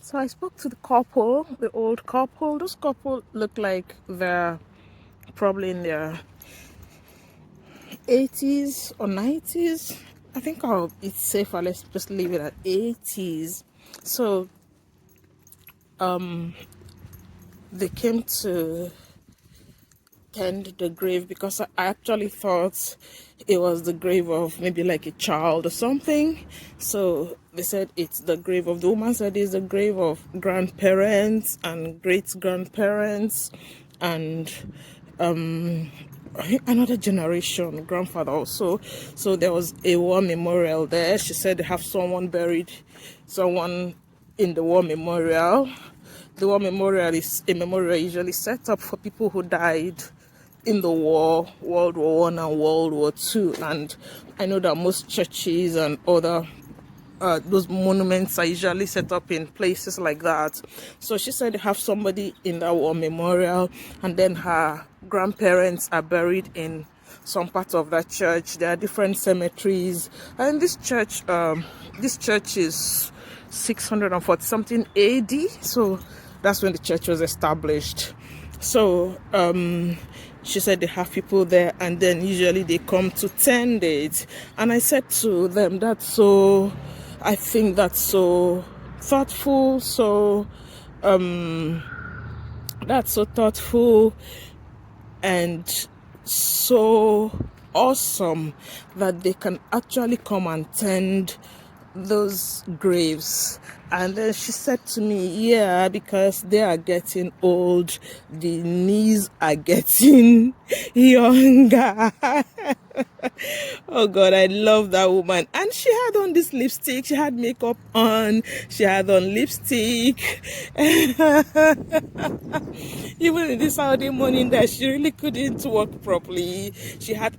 So I spoke to the couple, the old couple. This couple looked like they're probably in their 80s or 90s. I think it's safer. Let's just leave it at 80s. So they came to tend the grave because I actually thought it was the grave of maybe like a child or something. So they said it's the grave of the woman said it's the grave of grandparents and great grandparents and I think another generation grandfather also. So there was a war memorial there. She said they have someone in the war memorial. The war memorial is a memorial usually set up for people who died in the war, World War One and World War Two. And I know that most churches and other those monuments are usually set up in places like that. So she said they have somebody in that war memorial, and then her grandparents are buried in some part of that church. There are different cemeteries, and this church is 640 something AD. So that's when the church was established. So she said they have people there, and then usually they come to tend it. And I said to them, I think that's so thoughtful. That's so thoughtful and so awesome that they can actually come and tend those graves. And then she said to me, yeah, because they are getting old, the knees are getting younger. Oh God, I love that woman. And she had on this lipstick, she had makeup on, she had on lipstick. Even in this Saturday morning that she really couldn't walk properly.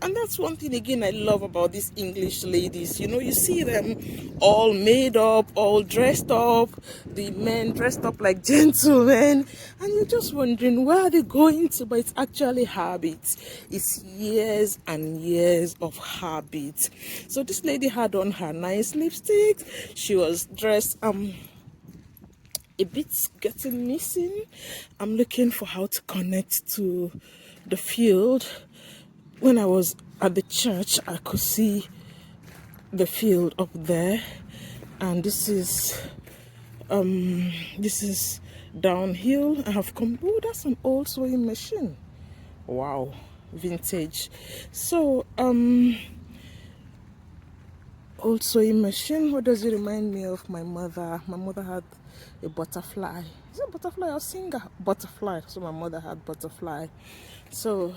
And that's one thing again I love about these English ladies. You know, you see them all made up, all dressed up, the men dressed up like gentlemen, and you're just wondering where are they going to, but it's actually habits. It's years and years of habits. So this lady had on her nice lipstick. She was dressed a bit getting missing. I'm looking for how to connect to the field. When I was at the church, I could see the field up there, and this is downhill. I have come. Oh, that's an old sewing machine. Wow, vintage. So old sewing machine. What does it remind me of? My mother. My mother had a butterfly. Is it butterfly or singer? Butterfly. So my mother had butterfly. So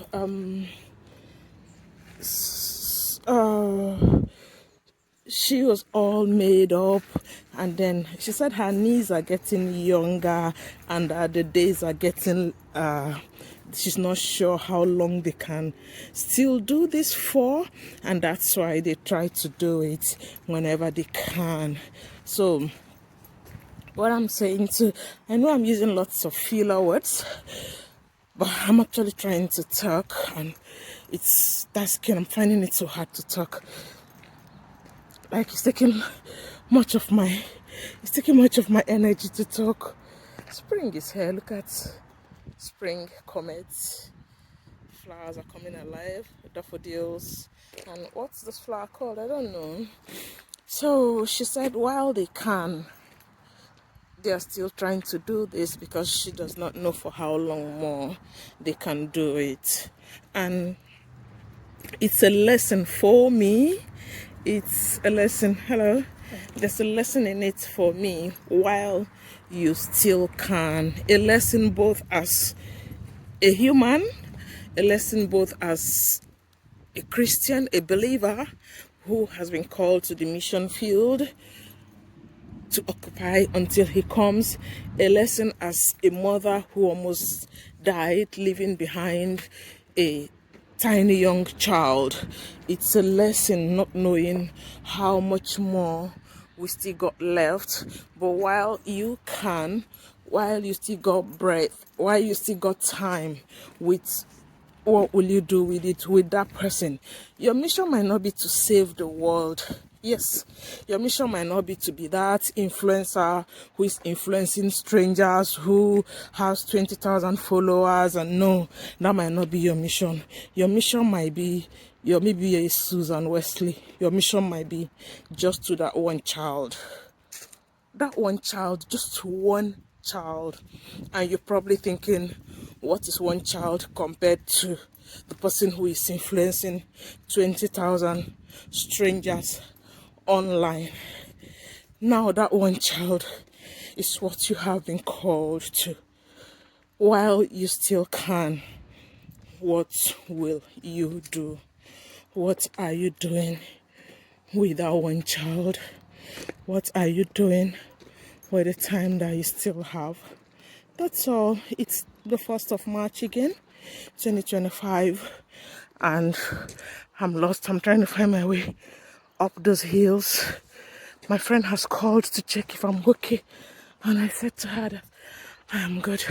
she was all made up, and then she said her knees are getting younger, and the days are getting she's not sure how long they can still do this for, and that's why they try to do it whenever they can. So what I'm saying I know I'm using lots of filler words, but I'm actually trying to talk, and I'm finding it so hard to talk. Like it's taking much of my energy to talk. Spring is here. Look at spring comets. Flowers are coming alive. Daffodils. And what's this flower called? I don't know. So she said while they can, they are still trying to do this because she does not know for how long more they can do it. And it's a lesson for me. It's a lesson. Hello. There's a lesson in it for me while you still can. A lesson both as a human, a lesson both as a Christian, a believer who has been called to the mission field to occupy until he comes, a lesson as a mother who almost died, leaving behind a tiny young child. It's a lesson not knowing how much more we still got left. But while you still got breath, while you still got time, what will you do with it, with that person? Your mission might not be to save the world. Yes, your mission might not be to be that influencer who is influencing strangers, who has 20,000 followers, and no, that might not be your mission. Your mission might be maybe a Susan Wesley. Your mission might be just to that one child. That one child, just one child. And you're probably thinking, what is one child compared to the person who is influencing 20,000 strangers online? Now, that one child is what you have been called to. While you still can, what will you do? What are you doing with that one child? What are you doing with the time that you still have? That's all. It's the 1st of March again, 2025, and I'm lost. I'm trying to find my way up those hills. My friend has called to check if I'm okay, and I said to her that I am good.